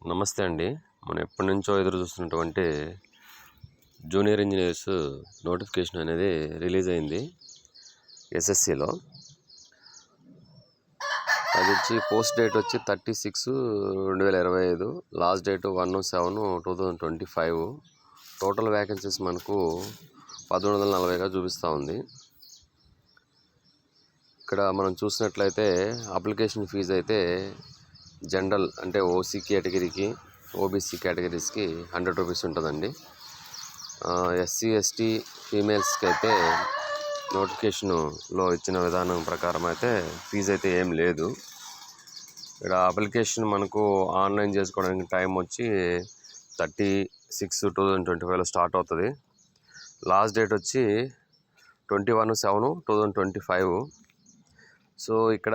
నమస్తే అండి. మనం ఎప్పటినుంచో ఎదురు చూస్తున్నటువంటి జూనియర్ ఇంజనీర్స్ నోటిఫికేషన్ అనేది రిలీజ్ అయింది ఎస్ఎస్సిలో. అది వచ్చి పోస్ట్ డేట్ వచ్చి 30/6/2025, లాస్ట్ డేట్ 1/7/2025. టోటల్ వ్యాకెన్సీస్ మనకు 1140గా చూపిస్తూ ఉంది. ఇక్కడ మనం చూసినట్లయితే అప్లికేషన్ ఫీజు అయితే జనరల్ అంటే ఓసీ కేటగిరీకి, ఓబీసీ కేటగిరీస్కి 100 రూపీస్ ఉంటుందండి. ఎస్సీ ఎస్టీ ఫీమేల్స్కి అయితే నోటిఫికేషన్లో ఇచ్చిన విధానం ప్రకారం అయితే ఫీజు అయితే ఏం లేదు. ఇక్కడ అప్లికేషన్ మనకు ఆన్లైన్ చేసుకోవడానికి టైం వచ్చి 30/6/2025లో స్టార్ట్ అవుతుంది. లాస్ట్ డేట్ వచ్చి 21/7/2025. సో ఇక్కడ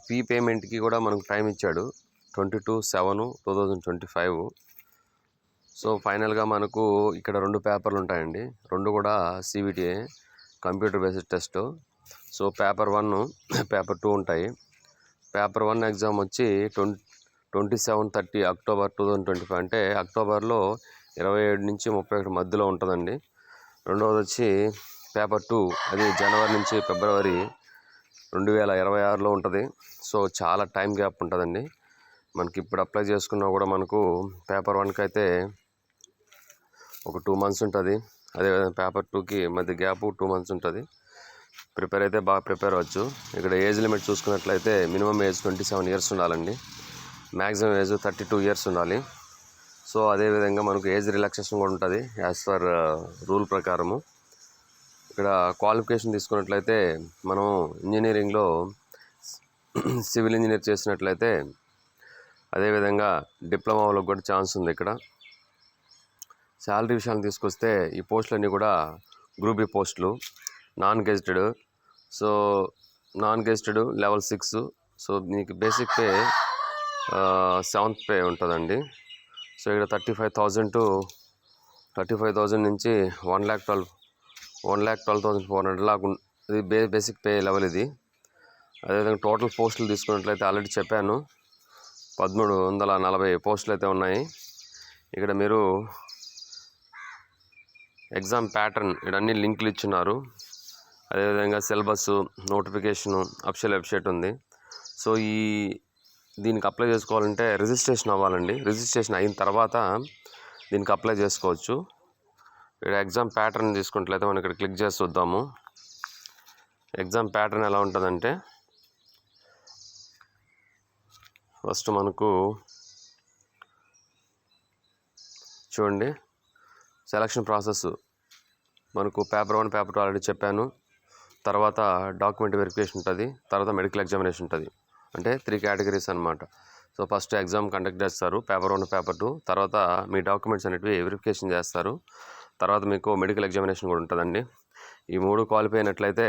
ఫీ పేమెంట్కి కూడా మనకు టైం ఇచ్చాడు 22/7/2025. సో ఫైనల్గా మనకు ఇక్కడ 2 పేపర్లు ఉంటాయండి. 2 కూడా CBTA, computer based test. So paper 1, paper 2 ఉంటాయి. పేపర్ 1 ఎగ్జామ్ వచ్చి 27-30 అక్టోబర్ 2025, అంటే అక్టోబర్లో 27 నుంచి 31 మధ్యలో ఉంటుందండి. రెండవది వచ్చి పేపర్ 2, అది జనవరి నుంచి ఫిబ్రవరి 2026లో ఉంటుంది. సో చాలా టైం గ్యాప్ ఉంటుందండి. మనకి ఇప్పుడు అప్లై చేసుకున్నా కూడా మనకు పేపర్ 1కి అయితే ఒక 2 months ఉంటుంది. అదేవిధంగా పేపర్ 2కి మధ్య గ్యాప్ 2 months ఉంటుంది. ప్రిపేర్ అయితే బాగా ప్రిపేర్ అవ్వచ్చు. ఇక్కడ ఏజ్ లిమిట్ చూసుకున్నట్లయితే మినిమం ఏజ్ 27 years ఉండాలండి. మ్యాక్సిమం ఏజ్ 32 years ఉండాలి. సో అదేవిధంగా మనకు ఏజ్ రిలాక్సేషన్ కూడా ఉంటుంది యాజ్ పర్ రూల్ ప్రకారము. ఇక్కడ క్వాలిఫికేషన్ తీసుకున్నట్లయితే మనం ఇంజనీరింగ్లో సివిల్ ఇంజనీర్ చేసినట్లయితే అదేవిధంగా డిప్లొమాలో కూడా ఛాన్స్ ఉంది. ఇక్కడ శాలరీ విషయాన్ని తీసుకొస్తే ఈ పోస్టులన్నీ కూడా గ్రూప్ బి పోస్టులు, non gazetted. So non gazetted level 6. So మీకు బేసిక్ పే 7th పే ఉంటుందండి. సో ఇక్కడ 35,000 నుంచి 1,12,400 లాగా ఇది బేసిక్ పే లెవెల్ ఇది. అదేవిధంగా టోటల్ పోస్టులు తీసుకున్నట్లయితే ఆల్రెడీ చెప్పాను 1340 పోస్టులు అయితే ఉన్నాయి. ఇక్కడ మీరు ఎగ్జామ్ ప్యాటర్న్ ఇక్కడ అన్ని లింకులు ఇచ్చున్నారు. అదేవిధంగా సిలబస్, నోటిఫికేషను, అఫిషియల్ వెబ్సైట్ ఉంది. సో దీనికి అప్లై చేసుకోవాలంటే రిజిస్ట్రేషన్ అవ్వాలండి. రిజిస్ట్రేషన్ అయిన తర్వాత దీనికి అప్లై చేసుకోవచ్చు. ఇక్కడ ఎగ్జామ్ ప్యాటర్న్ తీసుకున్నట్లయితే మనం ఇక్కడ క్లిక్ చేసి చూద్దాము. ఎగ్జామ్ ప్యాటర్న్ ఎలా ఉంటుందంటే ఫస్ట్ మనకు చూడండి, సెలక్షన్ ప్రాసెస్ మనకు పేపర్ 1, పేపర్ 2 ఆల్రెడీ చెప్పాను. తర్వాత డాక్యుమెంట్ వెరిఫికేషన్ ఉంటుంది. తర్వాత మెడికల్ ఎగ్జామినేషన్ ఉంటుంది. అంటే 3 categories అన్నమాట. సో ఫస్ట్ ఎగ్జామ్ కండక్ట్ చేస్తారు పేపర్ 1, పేపర్ 2. తర్వాత మీ డాక్యుమెంట్స్ అనేటివి వెరిఫికేషన్ చేస్తారు. తర్వాత మీకు మెడికల్ ఎగ్జామినేషన్ కూడా ఉంటుందండి. ఈ 3 క్వాలిఫై అయినట్లయితే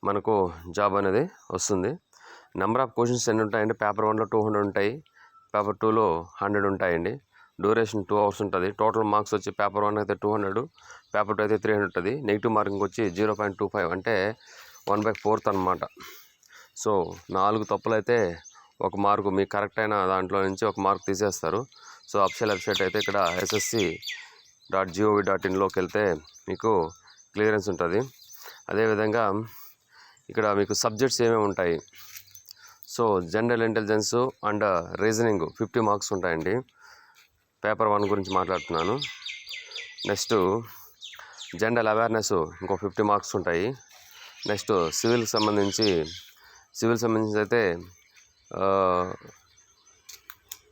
మనకు జాబ్ అనేది వస్తుంది. నెంబర్ ఆఫ్ క్వశ్చన్స్ ఎన్ని ఉంటాయంటే పేపర్ 1లో 200 ఉంటాయి, పేపర్ 2లో 100 ఉంటాయండి. డ్యూరేషన్ 2 hours ఉంటుంది. టోటల్ మార్క్స్ వచ్చి పేపర్ 1 అయితే 200, పేపర్ 2 అయితే 300 ఉంటుంది. నెగిటివ్ మార్కింగ్ వచ్చి 0.25, అంటే 1/4 అన్నమాట. సో 4 తప్పులు అయితే 1 మార్కు, మీకు కరెక్ట్ అయిన దాంట్లో నుంచి 1 మార్క్ తీసేస్తారు. సో అఫిషియల్ వెబ్సైట్ అయితే ఇక్కడ ssc.gov.inలోకి వెళ్తే మీకు క్లియరెన్స్ ఉంటుంది. అదేవిధంగా ఇక్కడ మీకు సబ్జెక్ట్స్ ఏమేమి ఉంటాయి. So general intelligence and reasoning 50 marks ఉంటాయండి. పేపర్ 1 గురించి మాట్లాడుతున్నాను. నెక్స్ట్ జనరల్ అవేర్నెస్ ఇంకో 50 marks ఉంటాయి. నెక్స్ట్ సివిల్ సంబంధించి అయితే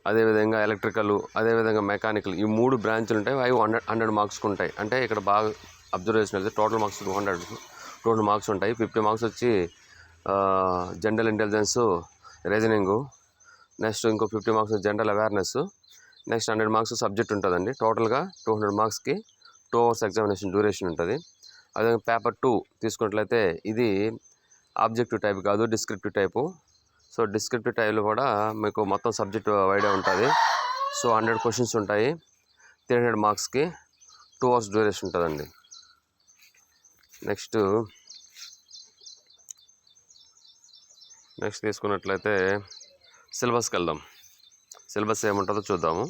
అదేవిధంగా ఎలక్ట్రికల్, అదేవిధంగా మెకానికల్, ఈ 3 బ్రాంచ్లు ఉంటాయి. అవి 100 marks ఉంటాయి. అంటే ఇక్కడ బాగా అబ్జర్వేషన్ అయితే టోటల్ మార్క్స్ 200 marks ఉంటాయి. 50 marks వచ్చి జనరల్ ఇంటెలిజెన్స్, రీజనింగు. నెక్స్ట్ ఇంకో 50 marks general awareness. Next 100 marks subject ఉంటుందండి. టోటల్గా 200 marksకి 2 hours ఎగ్జామినేషన్ డ్యూరేషన్ ఉంటుంది. అదే పేపర్ 2 తీసుకున్నట్లయితే ఇది ఆబ్జెక్టివ్ టైప్ కాదు, డిస్క్రిప్టివ్ టైపు. సో డిస్క్రిప్టివ్ టైప్లో కూడా మీకు మొత్తం సబ్జెక్ట్ వైడే ఉంటుంది. సో 100 questions ఉంటాయి. 300 marksకి 2 hours డ్యూరేషన్ ఉంటుందండి. నెక్స్ట్ తీసుకున్నట్లయితే సిలబస్కి వెళ్దాం. సిలబస్ ఏముంటుందో చూద్దాము.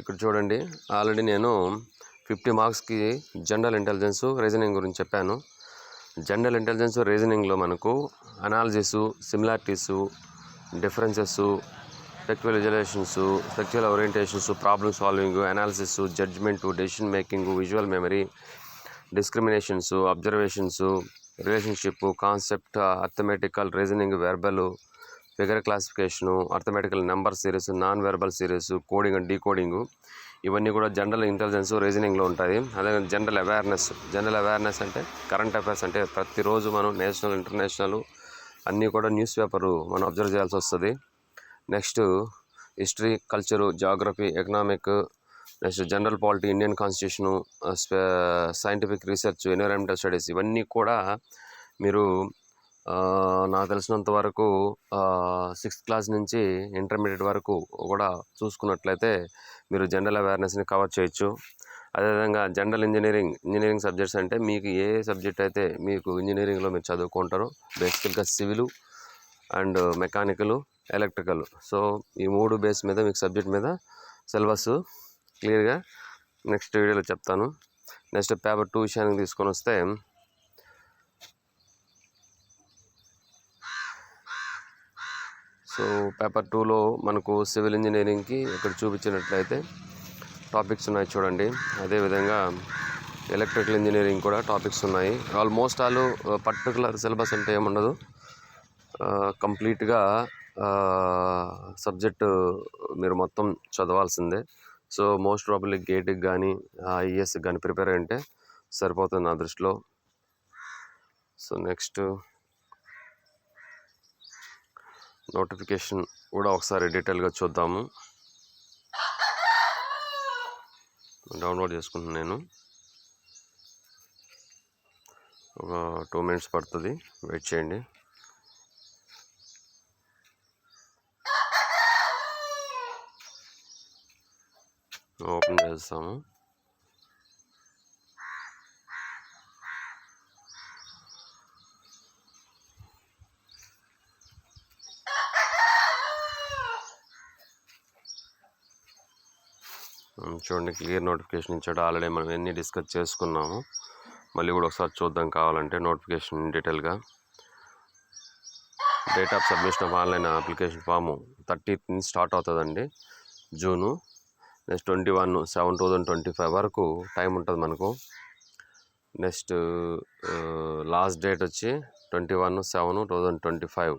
ఇక్కడ చూడండి, ఆల్రెడీ నేను 50 మార్క్స్కి జనరల్ ఇంటెలిజెన్స్ రీజనింగ్ గురించి చెప్పాను. జనరల్ ఇంటెలిజెన్స్ రీజనింగ్లో మనకు analysis, similarities, differences, spatial visualizations, spatial orientations, problem solving, analysis, judgement, decision making, visual memory, discriminations, observations, relationship, concept, arithmetical, reasoning, verbal, figure classification, arithmetical, number series, non verbal series, coding and decoding, ఇవన్నీ కూడా general intelligence రీజనింగ్లో ఉంటాయి. అదే general awareness అంటే current affairs, అంటే ప్రతిరోజు మనం national, international అన్నీ కూడా న్యూస్ పేపరు మనం అబ్జర్వ్ చేయాల్సి వస్తుంది. Next history, culture, geography, economic, next general polity, Indian constitution, scientific research, environmental studies, ఇవన్నీ కూడా మీరు నాకు తెలిసినంత వరకు 6th క్లాస్ నుంచి ఇంటర్మీడియట్ వరకు కూడా చూసుకున్నట్లయితే మీరు జనరల్ అవేర్నెస్ని కవర్ చేయొచ్చు. అదేవిధంగా జనరల్ ఇంజనీరింగ్ సబ్జెక్ట్స్ అంటే మీకు ఏ సబ్జెక్ట్ అయితే మీకు ఇంజనీరింగ్లో మీరు చదువుకుంటారో బేసికల్గా civil and mechanical, electrical. So ఈ 3 బేస్ మీద మీకు సబ్జెక్ట్ మీద సిలబస్ క్లియర్గా నెక్స్ట్ వీడియోలో చెప్తాను. నెక్స్ట్ పేపర్ 2 విషయానికి తీసుకొని వస్తే, సో పేపర్ 2లో మనకు సివిల్ ఇంజనీరింగ్కి ఇక్కడ చూపించినట్లయితే టాపిక్స్ ఉన్నాయి చూడండి. అదేవిధంగా ఎలక్ట్రికల్ ఇంజనీరింగ్ కూడా టాపిక్స్ ఉన్నాయి. ఆల్మోస్ట్ ఆల్ పర్టికులర్ సిలబస్ అంటే ఏముండదు, కంప్లీట్గా సబ్జెక్టు మీరు మొత్తం చదవాల్సిందే. సో మోస్ట్ ప్రాబబ్లీ గేట్కి కానీ ఐఏఎస్కి కానీ ప్రిపేర్ అంటే సరిపోతుంది నా దృష్టిలో. సో నెక్స్ట్ నోటిఫికేషన్ కూడా ఒకసారి డీటెయిల్గా చూద్దాము. డౌన్లోడ్ చేసుకుంటున్నాను నేను. ఒక 2 minutes పడుతుంది, వెయిట్ చేయండి. ఓపెన్ చేస్తాము. చూడండి, క్లియర్ నోటిఫికేషన్ ఇచ్చాడు. ఆల్రెడీ మనం ఎన్ని డిస్కస్ చేసుకున్నాము, మళ్ళీ కూడా ఒకసారి చూద్దాం కావాలంటే నోటిఫికేషన్ డీటెయిల్గా. Date of submission of online application form 30th నుంచి స్టార్ట్ అవుతుందండి, జూను. నెక్స్ట్ 21/7/2025 వరకు టైం ఉంటుంది మనకు. నెక్స్ట్ లాస్ట్ డేట్ వచ్చి 21/7/2025.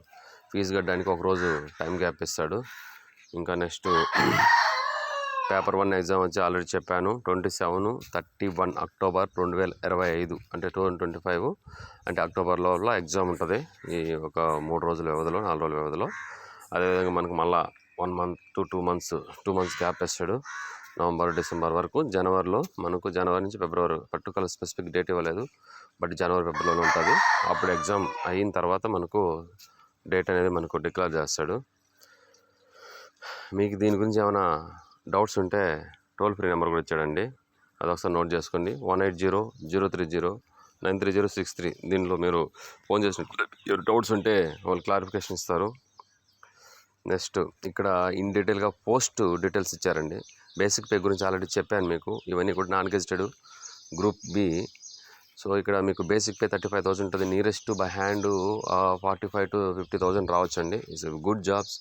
ఫీజు కట్టడానికి ఒకరోజు టైం గ్యాప్ ఇస్తాడు. ఇంకా నెక్స్ట్ పేపర్ 1 ఎగ్జామ్ వచ్చి ఆల్రెడీ చెప్పాను, 27-31 అక్టోబర్ 2025, అంటే 2025 అంటే అక్టోబర్లో ఎగ్జామ్ ఉంటుంది. ఈ ఒక 3 రోజుల వ్యవధిలో, 4 రోజుల వ్యవధిలో. అదేవిధంగా మనకు మళ్ళీ 1 month to 2 months గ్యాప్ ఇస్తాడు, నవంబర్, డిసెంబర్ వరకు. జనవరిలో మనకు జనవరి నుంచి ఫిబ్రవరి, పర్టికులర్ స్పెసిఫిక్ డేట్ ఇవ్వలేదు, బట్ జనవరి, ఫిబ్రవరిలో ఉంటుంది. అప్పుడు ఎగ్జామ్ అయిన తర్వాత మనకు డేట్ అనేది మనకు డిక్లేర్ చేస్తాడు. మీకు దీని గురించి ఏమైనా డౌట్స్ ఉంటే టోల్ ఫ్రీ నెంబర్ కూడా ఇచ్చాడండి, అది ఒకసారి నోట్ చేసుకోండి. 180-030-93063. దీనిలో మీరు ఫోన్ చేసిన డౌట్స్ ఉంటే వాళ్ళు క్లారిఫికేషన్ ఇస్తారు. నెక్స్ట్ ఇక్కడ ఇన్ డీటెయిల్గా పోస్ట్ డీటెయిల్స్ ఇచ్చారండి. బేసిక్ పే గురించి ఆల్రెడీ చెప్పాను మీకు. ఇవన్నీ కూడా non gazetted group B. So ఇక్కడ మీకు బేసిక్ పే 35,000 ఉంటుంది. నియరెస్ట్ బై హ్యాండ్ 45,000 to 50,000 రావచ్చండి. It's good jobs,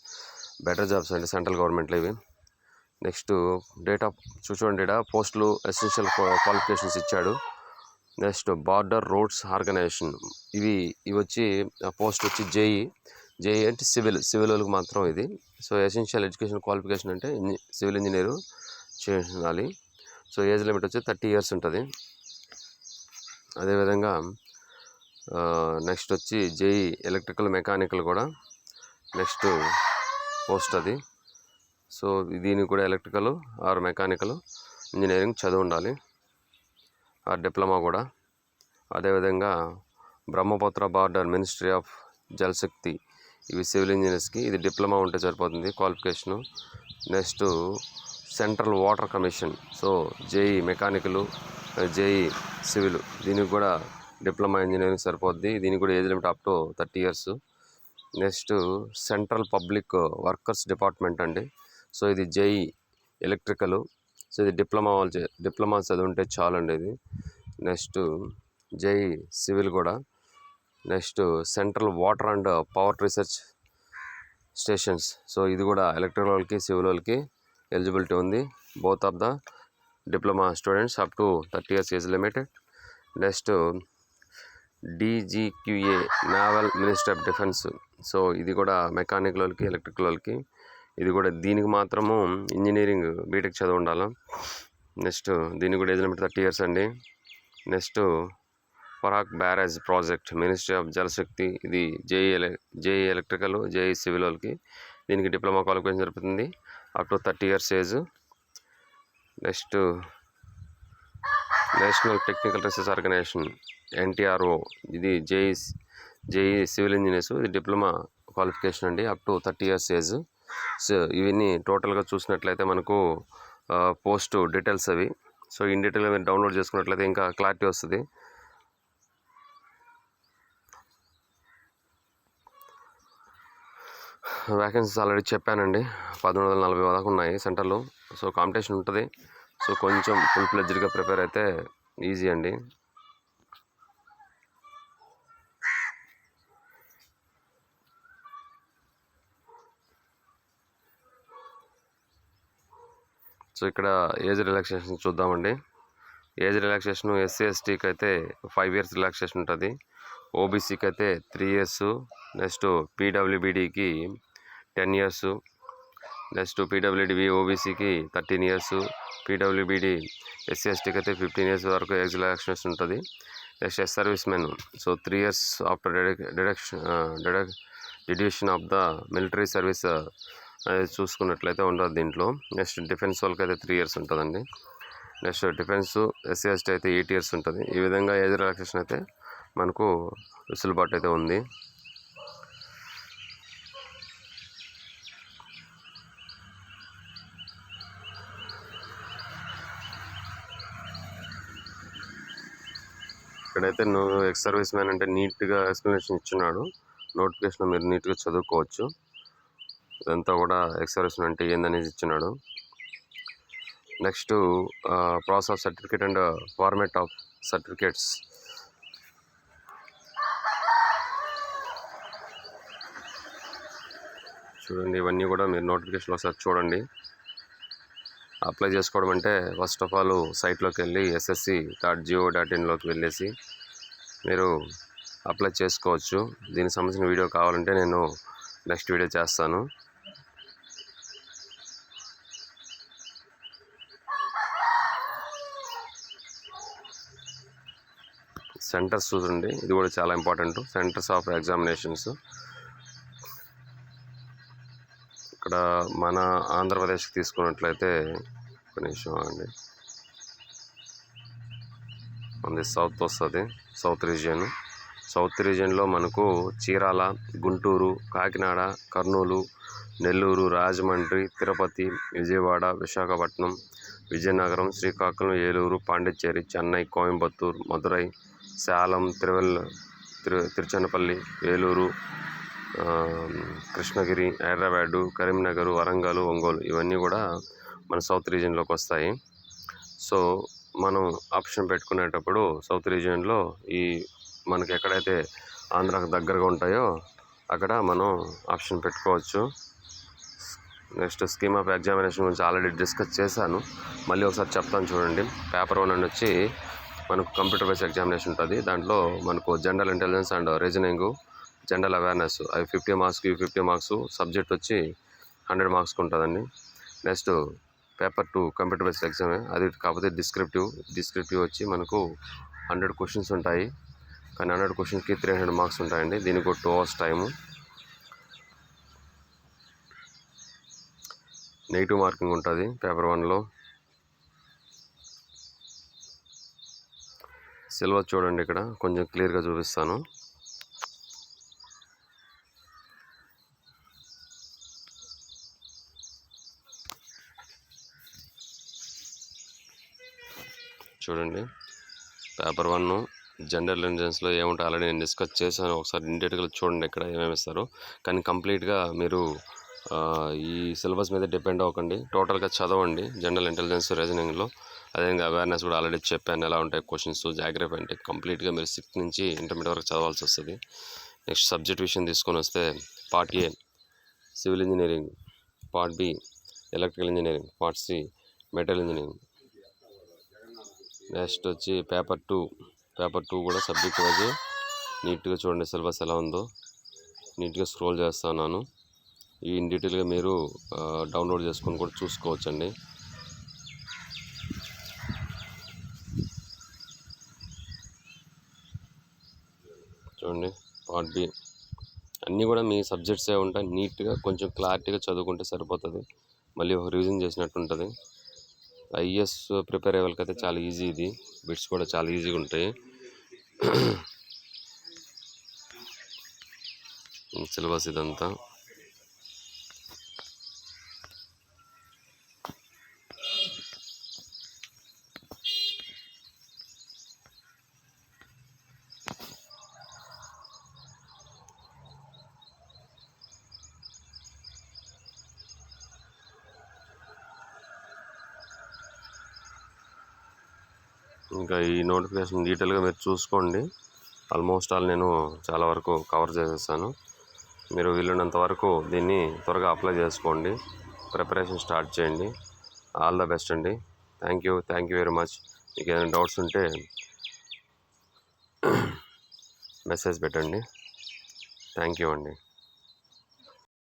better jobs అండి, సెంట్రల్ గవర్నమెంట్లో ఇవి. నెక్స్ట్ డేట్ ఆఫ్ చూడండి, ఇక్కడ పోస్టులు, ఎసెన్షియల్ క్వాలిఫికేషన్స్ ఇచ్చాడు. నెక్స్ట్ బార్డర్ రోడ్స్ ఆర్గనైజేషన్, ఇవి వచ్చి పోస్ట్ వచ్చి జేఈ అంటే సివిల్ వాళ్ళకి మాత్రం ఇది. సో ఎసెన్షియల్ ఎడ్యుకేషన్ క్వాలిఫికేషన్ అంటే సివిల్ ఇంజనీరు చేయాలి. సో ఏజ్ లిమిట్ వచ్చి 30 years ఉంటుంది. అదేవిధంగా నెక్స్ట్ వచ్చి జేఈ ఎలక్ట్రికల్, మెకానికల్ కూడా నెక్స్ట్ పోస్ట్ అది. సో దీనికి కూడా ఎలక్ట్రికల్ ఆర్ మెకానికల్ ఇంజనీరింగ్ చదువు ఉండాలి, ఆ డిప్లొమా కూడా. అదేవిధంగా బ్రహ్మపుత్ర బార్డర్ మినిస్ట్రీ ఆఫ్ జలశక్తి, ఇవి సివిల్ ఇంజనీర్స్కి, ఇది డిప్లొమా ఉంటే సరిపోతుంది qualification. Next central water commission, so JEE mechanical JEE civil, దీనికి కూడా డిప్లొమా ఇంజనీరింగ్ సరిపోద్ది. దీనికి కూడా age limit up to 30 years. Next central public workers department అండి. సో ఇది జేఈ ఎలక్ట్రికల్. సో ఇది డిప్లొమా చదివి ఉంటే చాలండి ఇది. నెక్స్ట్ జేఈ సివిల్ కూడా. Next central water and power research stations. So ఇది కూడా ఎలక్ట్రికల్ వాళ్ళకి సివిల్ వాళ్ళకి ఎలిజిబిలిటీ ఉంది. Both of the diploma students up to 30 years age limited. Next DGQA naval ministry of defence. So ఇది కూడా mechanical వాళ్ళకి electrical వాళ్ళకి. ఇది కూడా దీనికి మాత్రము ఇంజనీరింగ్ బీటెక్ చదివి ఉండాలి. నెక్స్ట్ దీనికి కూడా ఏజ్ లిమిట్ 30 ఇయర్స్ అండి. Next Farakka barrage project, ministry of Jal Shakti. ఇది జేఈ ఎలక్ట్రికల్, జేఈ సివిల్ వాళ్ళకి. దీనికి డిప్లొమా క్వాలిఫికేషన్ జరుగుతుంది up to 30 years age. Next national technical research organisation NTRO. ఇది జేఈ సివిల్ ఇంజనీర్స్. ఇది డిప్లొమా క్వాలిఫికేషన్ అండి up to 30 years age. So ఇవన్నీ టోటల్గా చూసినట్లయితే మనకు పోస్ట్ డీటెయిల్స్ అవి. సో ఇన్ డీటెయిల్గా మీరు డౌన్లోడ్ చేసుకున్నట్లయితే ఇంకా క్లారిటీ వస్తుంది. వ్యాకెన్సీస్ ఆల్రెడీ చెప్పానండి, 1140 దాకా ఉన్నాయి సెంటర్లు. సో కాంపిటీషన్ ఉంటుంది. సో కొంచెం ఫుల్ ఫ్లెడ్జ్డ్గా ప్రిపేర్ అయితే ఈజీ అండి. సో ఇక్కడ ఏజ్ రిలాక్సేషన్ చూద్దామండి. ఏజ్ రిలాక్సేషన్ SC STకి అయితే 5 ఇయర్స్ రిలాక్సేషన్ ఉంటుంది. OBCకి అయితే 3 ఇయర్స్. నెక్స్ట్ PWBDకి 10 ఇయర్స్. నెక్స్ట్ PWDB OBCకి 13 ఇయర్స్. PWBD SC STకి అయితే 15 ఇయర్స్ వరకు ఏజ్ రిలాక్సేషన్ ఉంటుంది. Next service men. So 3 years after deduction of the military service అది చూసుకున్నట్లయితే ఉండదు దీంట్లో. నెక్స్ట్ డిఫెన్స్ వాళ్ళకి అయితే 3 ఇయర్స్ ఉంటుందండి. నెక్స్ట్ డిఫెన్స్ SC ST అయితే 8 ఇయర్స్ ఉంటుంది. ఈ విధంగా ఏజ్ రిలాక్సేషన్ అయితే మనకు వెసులుబాటు అయితే ఉంది. ఇక్కడైతే నువ్వు ఎక్స్ సర్వీస్ మ్యాన్ అంటే నీట్గా ఎక్స్ప్లెనేషన్ ఇచ్చున్నాడు. నోటిఫికేషన్ మీరు నీట్గా చదువుకోవచ్చు. ఇదంతా కూడా ఎక్స్ సర్వీస్ మ్యాన్ అంటే ఏందనేది ఇచ్చినాడు. Next process of certificate and format of certificates. చూడండి, ఇవన్నీ కూడా మీరు నోటిఫికేషన్ ఒకసారి చూడండి. అప్లై చేసుకోవడం అంటే ఫస్ట్ ఆఫ్ ఆల్ సైట్లోకి వెళ్ళి ssc.go.in వెళ్ళేసి మీరు అప్లై చేసుకోవచ్చు. దీనికి సంబంధించిన వీడియో కావాలంటే నేను నెక్స్ట్ వీడియో చేస్తాను. సెంటర్స్ చూడండి, ఇది కూడా చాలా ఇంపార్టెంట్. Centres of examinations. ఇక్కడ మన ఆంధ్రప్రదేశ్కి తీసుకున్నట్లయితే ఒక నిమిషం అండి, మనది సౌత్ వస్తుంది, సౌత్ రీజియన్. సౌత్ రీజియన్లో మనకు చీరాల, గుంటూరు, కాకినాడ, కర్నూలు, నెల్లూరు, రాజమండ్రి, తిరుపతి, విజయవాడ, విశాఖపట్నం, విజయనగరం, శ్రీకాకుళం, ఏలూరు, పాండిచ్చేరి, చెన్నై, కోయంబత్తూరు, మదురై, సేలం, తిరుచినపల్లి, వేలూరు, కృష్ణగిరి, హైదరాబాదు, కరీంనగర్, వరంగల్, ఒంగోలు ఇవన్నీ కూడా మన సౌత్ రీజియన్లోకి వస్తాయి. సో మనం ఆప్షన్ పెట్టుకునేటప్పుడు సౌత్ రీజియన్లో ఈ మనకి ఎక్కడైతే ఆంధ్రాకు దగ్గరగా ఉంటాయో అక్కడ మనం ఆప్షన్ పెట్టుకోవచ్చు. నెక్స్ట్ స్కీమ్ ఆఫ్ ఎగ్జామినేషన్ గురించి ఆల్రెడీ డిస్కస్ చేశాను, మళ్ళీ ఒకసారి చెప్తాను చూడండి. పేపర్ 1 అని వచ్చి మనకు కంప్యూటర్ బేస్డ్ ఎగ్జామినేషన్ ఉంటుంది. దాంట్లో మనకు general intelligence and reasoning, general awareness అవి 50 మార్క్స్కి 50 మార్క్స్. సబ్జెక్ట్ వచ్చి 100 మార్క్స్కి ఉంటుందండి. నెక్స్ట్ పేపర్ 2 కంప్యూటర్ బేస్డ్ ఎగ్జామే, అది కాకపోతే డిస్క్రిప్టివ్ వచ్చి మనకు 100 క్వశ్చన్స్ ఉంటాయి. కానీ 100 క్వశ్చన్స్కి 300 మార్క్స్ ఉంటాయండి. దీనికి ఒక 2 hours టైము. నెగిటివ్ మార్కింగ్ ఉంటుంది పేపర్ 1లో. సిలబస్ చూడండి, ఇక్కడ కొంచెం క్లియర్గా చూపిస్తాను. చూడండి, పేపర్ 1 జనరల్ ఇంటెలిజెన్స్లో ఏముంటాయి ఆల్రెడీ నేను డిస్కస్ చేశాను. ఒకసారి ఇన్డీటెయిల్గా చూడండి ఇక్కడ ఏమేమి ఇస్తారో. కానీ కంప్లీట్గా మీరు ఈ సిలబస్ మీద డిపెండ్ అవ్వకండి. టోటల్గా చదవండి జనరల్ ఇంటెలిజెన్స్ రీజనింగ్లో. అదేవిధంగా అవేర్నెస్ కూడా ఆల్రెడీ చెప్పాను ఎలా ఉంటాయి క్వశ్చన్స్. జాగ్రఫీ అంటే కంప్లీట్గా మీరు 6th నుంచి ఇంటర్మీడియట్ వరకు చదవాల్సి వస్తుంది. నెక్స్ట్ సబ్జెక్ట్ విషయం తీసుకొని వస్తే part A civil engineering, part B electrical engineering, part C metal engineering. Next వచ్చి పేపర్ 2 కూడా సబ్జెక్ట్ వైజ్ నీట్గా చూడండి సిలబస్ ఎలా ఉందో. నీట్గా స్క్రోల్ చేస్తున్నాను. ఈ ఇన్ డీటెయిల్గా మీరు డౌన్లోడ్ చేసుకొని కూడా చూసుకోవచ్చండి. చూడండి పార్ట్ బి అన్నీ కూడా మీ సబ్జెక్ట్సే ఉంటాయి. నీట్గా కొంచెం క్లారిటీగా చదువుకుంటే సరిపోతుంది. మళ్ళీ రివిజన్ చేసినట్టు ఉంటుంది. ఐఏఎస్ ప్రిపేర్ అయ్యే వాళ్ళకైతే చాలా ఈజీ. ఇది బిట్స్ కూడా చాలా ఈజీగా ఉంటాయి. సిలబస్ ఇదంతా. ఇంకా ఈ నోటిఫికేషన్ డీటెయిల్గా మీరు చూసుకోండి. ఆల్మోస్ట్ ఆల్ నేను చాలా వరకు కవర్ చేసేసాను. మీరు వీలున్నంత వరకు దీన్ని త్వరగా అప్లై చేసుకోండి. ప్రిపరేషన్ స్టార్ట్ చేయండి. ఆల్ ద బెస్ట్ అండి. Thank you very much. మీకు ఏదైనా డౌట్స్ ఉంటే మెసేజ్ పెట్టండి. థ్యాంక్ యూ అండి.